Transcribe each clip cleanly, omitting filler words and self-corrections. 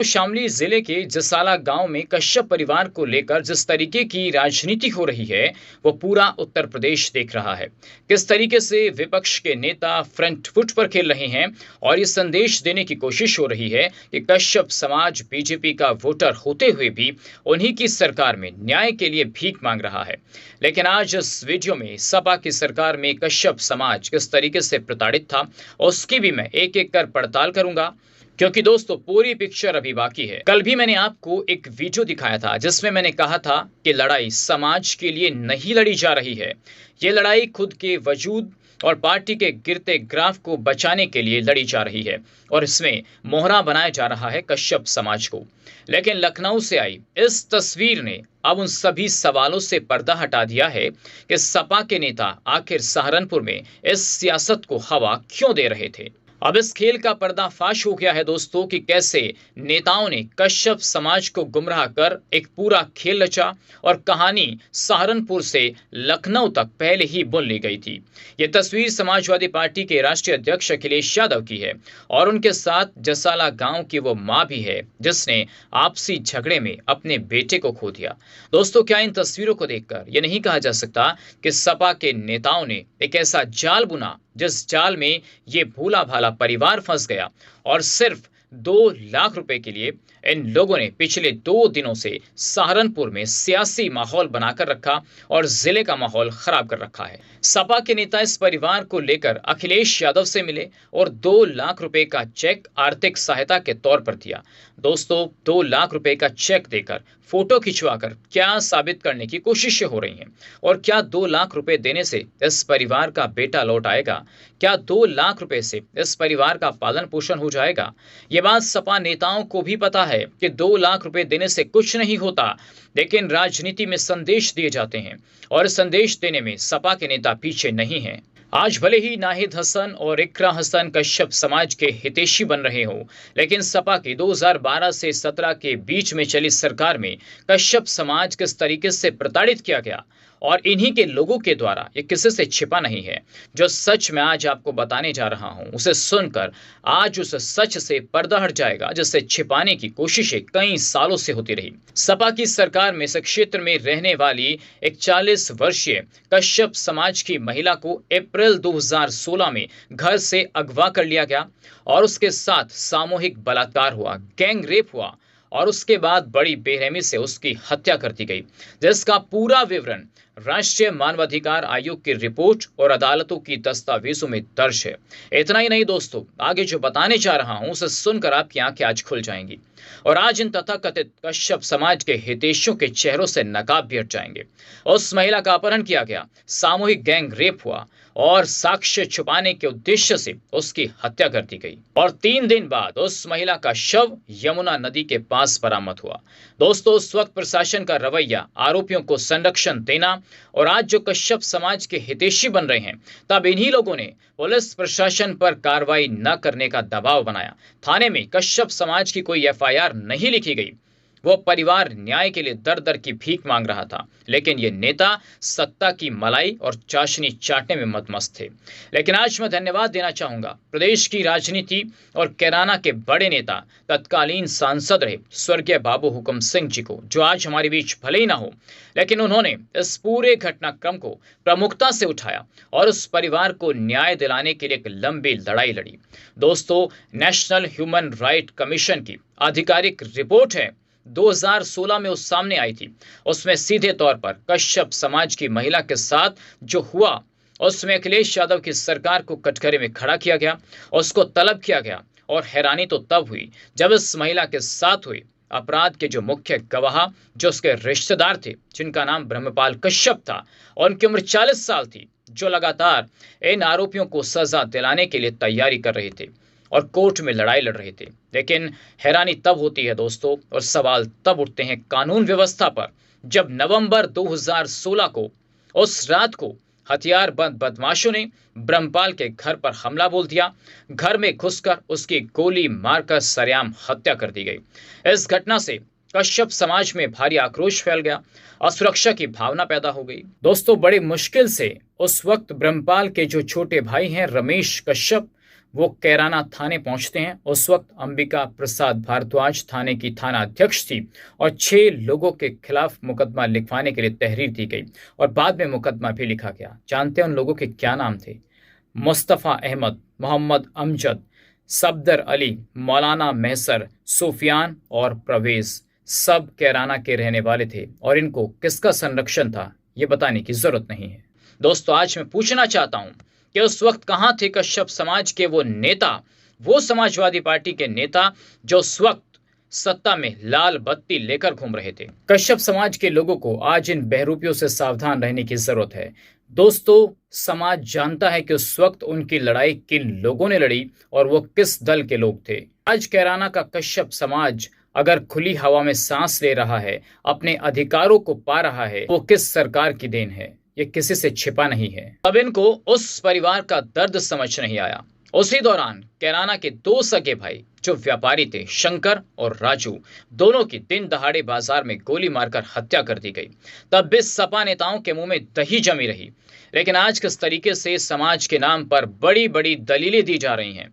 शामली जिले के जसाला गांव में कश्यप परिवार को लेकर जिस तरीके की राजनीति हो रही है वो पूरा उत्तर प्रदेश देख रहा है। किस तरीके से विपक्ष के नेता फ्रंट फुट पर खेल रहे हैं और ये संदेश देने की कोशिश हो रही है कि कश्यप समाज बीजेपी का वोटर होते हुए भी उन्हीं की सरकार में न्याय के लिए भीख मांग रहा है। लेकिन आज इस वीडियो में सपा की सरकार में कश्यप समाज किस तरीके से प्रताड़ित था उसकी भी मैं एक एक कर पड़ताल करूंगा, क्योंकि दोस्तों पूरी पिक्चर अभी बाकी है। कल भी मैंने आपको एक वीडियो दिखाया था जिसमें मैंने कहा था कि लड़ाई समाज के लिए नहीं लड़ी जा रही है, ये लड़ाई खुद के वजूद और पार्टी के गिरते ग्राफ को बचाने के लिए लड़ी जा रही है और इसमें मोहरा बनाया जा रहा है कश्यप समाज को। लेकिन लखनऊ से आई इस तस्वीर ने अब उन सभी सवालों से पर्दा हटा दिया है कि सपा के नेता आखिर सहारनपुर में इस सियासत को हवा क्यों दे रहे थे। अब इस खेल का पर्दाफाश हो गया है दोस्तों कि कैसे नेताओं ने कश्यप समाज को गुमराह कर एक पूरा खेल रचा और कहानी सहारनपुर से लखनऊ तक पहले ही बुन ली गई थी। ये तस्वीर समाजवादी पार्टी के राष्ट्रीय अध्यक्ष अखिलेश यादव की है और उनके साथ जसाला गांव की वो मां भी है जिसने आपसी झगड़े में अपने बेटे को खो दिया। दोस्तों, क्या इन तस्वीरों को देखकर यह नहीं कहा जा सकता कि सपा के नेताओं ने एक ऐसा जाल बुना जिस जाल में ये भूला भाला परिवार फंस गया और सिर्फ 2 लाख रुपए के लिए इन लोगों ने पिछले 2 दिनों से सहारनपुर में सियासी माहौल बनाकर रखा और जिले का माहौल खराब कर रखा है। सपा के नेता इस परिवार को लेकर अखिलेश यादव से मिले और 2 लाख रुपए का चेक आर्थिक सहायता के तौर पर दिया। दोस्तों, 2 लाख रुपए का चेक देकर फोटो खिंचवाकर क्या साबित करने की कोशिशें हो रही हैं और क्या 2 लाख रुपए देने से इस परिवार का बेटा लौट आएगा? क्या 2 लाख रुपए से इस परिवार का पालन पोषण हो जाएगा? ये बात सपा नेताओं को भी पता है कि 2 लाख रुपए देने से कुछ नहीं होता, लेकिन राजनीति में संदेश दिए जाते हैं और संदेश देने में सपा के नेता पीछे नहीं हैं। आज भले ही नाहिद हसन और इकरा हसन कश्यप समाज के हितैषी बन रहे हो, लेकिन सपा की 2012 से 17 के बीच में चली सरकार में कश्यप समाज किस तरीके से प्रताड़ित किया गया और इन्हीं के लोगों के द्वारा ये किसी से छिपा नहीं है। जो सच मैं आज आपको बताने जा रहा हूं उसे सुनकर आज उस सच से पर्दा हट जाएगा जिसे छिपाने की कोशिशें कई सालों से होती रही। सपा की सरकार में इस क्षेत्र में रहने वाली एक 40 वर्षीय कश्यप समाज की महिला को अप्रैल 2016 में घर से अगवा कर लिया गया और उसके साथ सामूहिक बलात्कार हुआ, गैंग रेप हुआ और उसके बाद बड़ी बेरहमी से उसकी हत्या कर दी गई, जिसका पूरा विवरण राष्ट्रीय मानवाधिकार आयोग की रिपोर्ट और अदालतों की दस्तावेजों में दर्ज है। इतना ही नहीं दोस्तों, आगे जो बताने जा रहा हूं उसे सुनकर आपकी आंखें आज खुल जाएंगी और आज इन तथाकथित कश्यप समाज के हितैषियों के चेहरों से नकाब भी हट जाएंगे। उस महिला का अपहरण किया गया, सामूहिक गैंग रेप हुआ और साक्ष्य छुपाने के उद्देश्य से उसकी हत्या कर दी गई और 3 दिन बाद उस महिला का शव यमुना नदी के पास बरामद हुआ। दोस्तों, उस वक्त प्रशासन का रवैया आरोपियों को संरक्षण देना और आज जो कश्यप समाज के हितैषी बन रहे हैं तब इन्हीं लोगों ने पुलिस प्रशासन पर कार्रवाई न करने का दबाव बनाया। थाने में कश्यप समाज की कोई एफआईआर नहीं लिखी गई। वो परिवार न्याय के लिए दर दर की भीख मांग रहा था, लेकिन ये नेता सत्ता की मलाई और चाशनी चाटने में मदमस्त थे। लेकिन आज मैं धन्यवाद देना चाहूंगा प्रदेश की राजनीति और कैराना के बड़े नेता तत्कालीन सांसद रहे स्वर्गीय बाबू हुकुम सिंह जी को, जो आज हमारे बीच भले ही ना हो, लेकिन उन्होंने इस पूरे घटनाक्रम को प्रमुखता से उठाया और उस परिवार को न्याय दिलाने के लिए एक लंबी लड़ाई लड़ी। दोस्तों, नेशनल ह्यूमन राइट कमीशन की आधिकारिक रिपोर्ट है 2016 में उस सामने आई थी। उसमें सीधे तौर पर कश्यप समाज की महिला के साथ जो हुआ उसमें अखिलेश यादव की सरकार को कटघरे में खड़ा किया गया, उसको तलब किया गया और हैरानी तो तब हुई जब इस महिला के साथ हुई अपराध के जो मुख्य गवाह जो उसके रिश्तेदार थे, जिनका नाम ब्रह्मपाल कश्यप था और उनकी उम्र 40 साल थी, जो लगातार इन आरोपियों को सजा दिलाने के लिए तैयारी कर रहे थे और कोर्ट में लड़ाई लड़ रहे थे। लेकिन हैरानी तब होती है दोस्तों और सवाल तब उठते हैं कानून व्यवस्था पर जब नवंबर 2016 को उस रात को हथियारबंद बदमाशों ने ब्रह्मपाल के घर पर हमला बोल दिया। घर में घुसकर उसकी गोली मारकर सरेआम हत्या कर दी गई। इस घटना से कश्यप समाज में भारी आक्रोश फैल गया, असुरक्षा की भावना पैदा हो गई। दोस्तों, बड़ी मुश्किल से उस वक्त ब्रह्मपाल के जो छोटे भाई हैं रमेश कश्यप, वो कैराना थाने पहुंचते हैं। उस वक्त अंबिका प्रसाद भारद्वाज थाने की थाना अध्यक्ष थी और 6 लोगों के खिलाफ मुकदमा लिखवाने के लिए तहरीर दी गई और बाद में मुकदमा भी लिखा गया। जानते हैं उन लोगों के क्या नाम थे? मुस्तफ़ा अहमद, मोहम्मद अमजद, सफदर अली, मौलाना महसर, सुफियान और परवेज। सब कैराना के रहने वाले थे और इनको किसका संरक्षण था ये बताने की जरूरत नहीं है। दोस्तों, आज मैं पूछना चाहता हूं कि उस वक्त कहां थे कश्यप समाज के वो नेता, वो समाजवादी पार्टी के नेता जो उस वक्त सत्ता में लाल बत्ती लेकर घूम रहे थे। कश्यप समाज के लोगों को आज इन बहरूपियों से सावधान रहने की जरूरत है। दोस्तों, समाज जानता है कि उस वक्त उनकी लड़ाई किन लोगों ने लड़ी और वो किस दल के लोग थे। आज कैराना का कश्यप समाज अगर खुली हवा में सांस ले रहा है, अपने अधिकारों को पा रहा है, वो किस सरकार की देन है, ये किसी से छिपा नहीं है। अब इनको उस परिवार का दर्द समझ नहीं आया। उसी दौरान कैराना के 2 सगे भाई जो व्यापारी थे, शंकर और राजू, दोनों की दिन दहाड़े बाजार में गोली मारकर हत्या कर दी गई। तब भी सपा नेताओं के मुंह में दही जमी रही। लेकिन आज किस तरीके से समाज के नाम पर बड़ी बड़ी दलीलें दी जा रही हैं।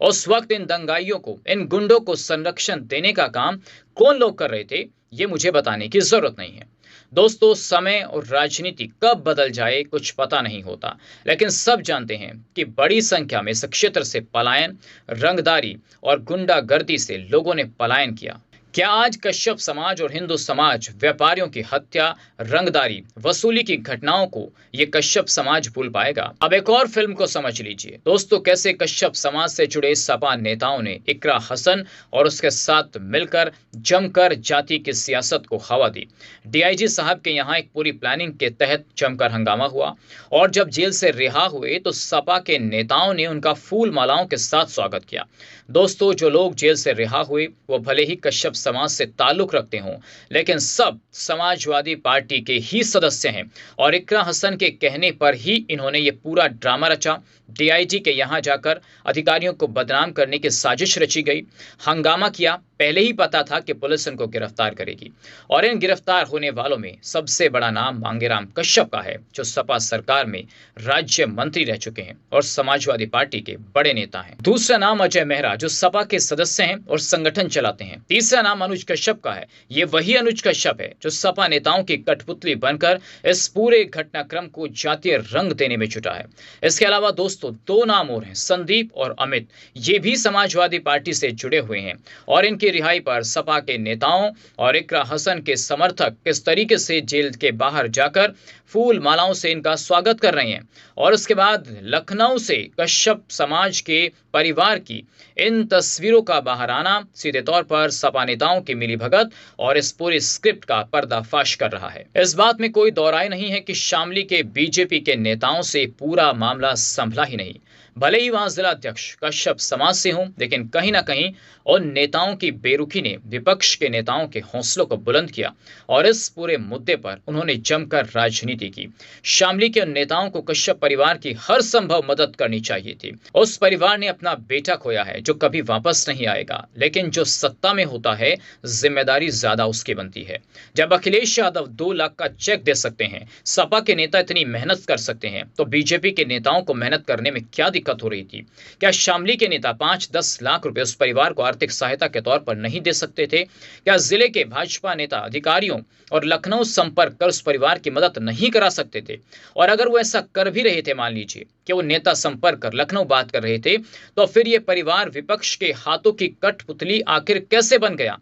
उस वक्त इन दंगाइयों को, इन गुंडों को संरक्षण देने का काम कौन लोग कर रहे थे, ये मुझे बताने की जरूरत नहीं है। दोस्तों, समय और राजनीति कब बदल जाए कुछ पता नहीं होता, लेकिन सब जानते हैं कि बड़ी संख्या में इस क्षेत्र से पलायन, रंगदारी और गुंडागर्दी से लोगों ने पलायन किया। क्या आज कश्यप समाज और हिंदू समाज व्यापारियों की हत्या, रंगदारी, वसूली की घटनाओं को ये कश्यप समाज भूल पाएगा? अब एक और फिल्म को समझ लीजिए दोस्तों, कैसे कश्यप समाज से जुड़े सपा नेताओं ने इकरा हसन और उसके साथ मिलकर जमकर जाति की सियासत को हवा दी। डीआईजी साहब के यहाँ एक पूरी प्लानिंग के तहत जमकर हंगामा हुआ और जब जेल से रिहा हुए तो सपा के नेताओं ने उनका फूल मालाओं के साथ स्वागत किया। दोस्तों, जो लोग जेल से रिहा हुए वो भले ही कश्यप समाज से ताल्लुक रखते हों, लेकिन सब समाजवादी पार्टी के ही सदस्य हैं और इकरा हसन के कहने पर ही इन्होंने ये पूरा ड्रामा रचा। डीआईजी के यहाँ जाकर अधिकारियों को बदनाम करने की साजिश रची गई, हंगामा किया। पहले ही पता था कि पुलिस इनको गिरफ्तार करेगी और इन गिरफ्तार होने वालों में सबसे बड़ा नाम मांगेराम कश्यप का है, जो सपा सरकार में राज्य मंत्री रह चुके हैं और समाजवादी पार्टी के बड़े नेता हैं। दूसरा नाम अजय मेहरा, जो सपा के सदस्य हैं और संगठन चलाते हैं। तीसरा नाम अनुज कश्यप का है। ये वही अनुज कश्यप है जो सपा नेताओं की कठपुतली बनकर इस पूरे घटनाक्रम को जातीय रंग देने में जुटा है। इसके अलावा दोस्तों 2 नाम और हैं, संदीप और अमित। ये भी समाजवादी पार्टी से जुड़े हुए हैं और इनकी रिहाई पर सपा के नेताओं और इकरा हसन के समर्थक किस तरीके से जेल के बाहर जाकर फूल मालाओं से इनका स्वागत कर रहे हैं। और उसके बाद लखनऊ से कश्यप समाज के परिवार की इन तस्वीरों का बाहर आना सीधे तौर पर सपा नेताओं की मिलीभगत और इस पूरी स्क्रिप्ट का पर्दाफाश कर रहा है। इस बात में कोई दो राय नहीं है कि शामली के बीजेपी के नेताओं से पूरा मामला संभला ही नहीं। भले ही वहां जिला अध्यक्ष कश्यप समाज से हों, लेकिन कहीं ना कहीं उन नेताओं की बेरुखी ने विपक्ष के नेताओं के हौसलों को बुलंद किया और इस पूरे मुद्दे पर उन्होंने जमकर राजनीति की। शामली के उन नेताओं को कश्यप परिवार की हर संभव मदद करनी चाहिए थी। उस परिवार ने अपना बेटा खोया है जो कभी वापस नहीं आएगा, लेकिन जो सत्ता में होता है जिम्मेदारी ज्यादा उसकी बनती है। जब अखिलेश यादव 2 लाख का चेक दे सकते हैं, सपा के नेता इतनी मेहनत कर सकते हैं, तो बीजेपी के नेताओं को मेहनत करने में क्या दिक्कत हो रही थी? क्या शामली के नेता 5-10 लाख रुपए उस परिवार को आर्थिक सहायता के तौर पर नहीं दे सकते थे? क्या जिले के भाजपा नेता अधिकारियों और लखनऊ संपर्क कर उस परिवार की मदद नहीं करा सकते थे? और अगर वो ऐसा कर भी रहे थे, मान लीजिए कि वो नेता संपर्क कर लखनऊ बात कर रहे थे, तो फिर ये परिवार विपक्ष के हाथों की कठपुतली आखिर कैसे बन गया?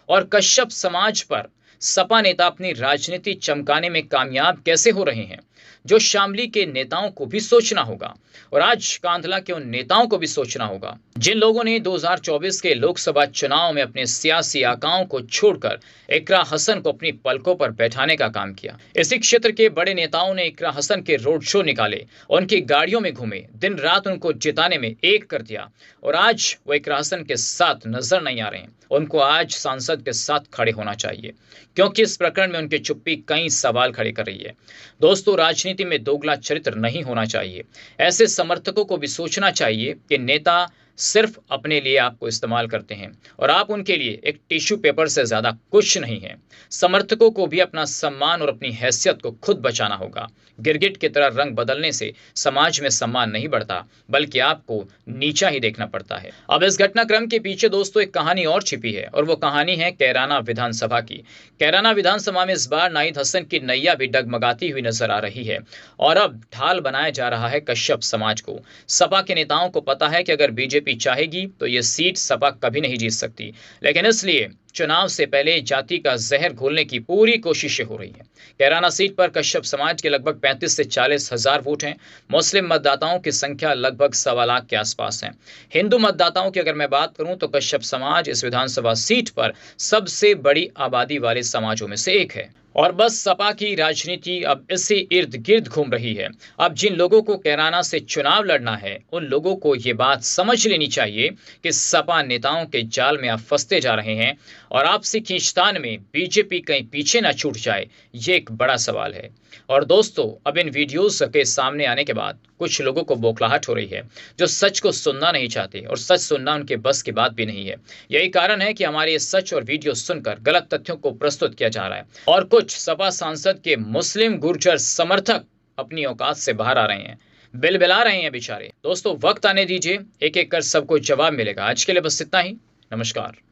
और कश्यप समाज पर सपा नेता अपनी राजनीति चमकाने में कामयाब कैसे हो रहे हैं? जो शामली के नेताओं को भी सोचना होगा और आज कांधला के उन नेताओं को भी सोचना होगा जिन लोगों ने 2024 के लोकसभा चुनाव में अपने सियासी आकाओं को छोड़कर इकरा हसन को अपनी पलकों पर बैठाने का काम किया। इसी क्षेत्र के बड़े नेताओं ने इकरा हसन के रोड शो निकाले, उनकी गाड़ियों में घूमे, दिन रात उनको जिताने में एक कर दिया और आज वो इकरा हसन के साथ नजर नहीं आ रहे हैं। उनको आज सांसद के साथ खड़े होना चाहिए, क्योंकि इस प्रकरण में उनकी चुप्पी कई सवाल खड़े कर रही है। दोस्तों, राजनीति में दोगला चरित्र नहीं होना चाहिए। ऐसे समर्थकों को भी सोचना चाहिए कि नेता सिर्फ अपने लिए आपको इस्तेमाल करते हैं और आप उनके लिए एक टिश्यू पेपर से ज्यादा कुछ नहीं है। समर्थकों को भी अपना सम्मान और अपनी हैसियत को खुद बचाना होगा। गिरगिट की तरह रंग बदलने से समाज में सम्मान नहीं बढ़ता, बल्कि आपको नीचा ही देखना पड़ता है। अब इस घटनाक्रम के पीछे दोस्तों एक कहानी और छिपी है, और वो कहानी है कैराना विधानसभा की। कैराना विधानसभा में इस बार नाहिद हसन की नैया भी डगमगाती हुई नजर आ रही है और अब ढाल बनाया जा रहा है कश्यप समाज को। सपा के नेताओं को पता है कि अगर बीजेपी चाहेगी तो ये सीट सपा कभी नहीं जीत सकती, लेकिन इसलिए चुनाव से पहले जाति का जहर घोलने की पूरी कोशिशें हो रही हैं। कैराना सीट पर कश्यप समाज के लगभग 35 से 40 हजार वोट हैं। मुस्लिम मतदाताओं की संख्या लगभग 1.25 लाख के आसपास है। हिंदू मतदाताओं की अगर मैं बात करूं तो कश्यप समाज इस विधानसभा सीट पर सबसे बड़ी आबादी वाले समाजों में से एक है। और बस सपा की राजनीति अब इसी इर्द गिर्द घूम रही है। अब जिन लोगों को कैराना से चुनाव लड़ना है, उन लोगों को ये बात समझ लेनी चाहिए कि सपा नेताओं के जाल में आप फंसते जा रहे हैं और आपसी खींचतान में बीजेपी कहीं पीछे ना छूट जाए, ये एक बड़ा सवाल है। और दोस्तों, अब इन वीडियोस के सामने आने के बाद कुछ लोगों को बौखलाहट हो रही है, जो सच को सुनना नहीं चाहते, और सच सुनना उनके बस की बात भी नहीं है। यही कारण है कि हमारे ये सच और वीडियो सुनकर गलत तथ्यों को प्रस्तुत किया जा रहा है और कुछ सपा सांसद के मुस्लिम गुर्जर समर्थक अपनी औकात से बाहर आ रहे हैं, बिलबिला रहे हैं बेचारे। दोस्तों, वक्त आने दीजिए, एक एक कर सबको जवाब मिलेगा। आज के लिए बस इतना ही। नमस्कार।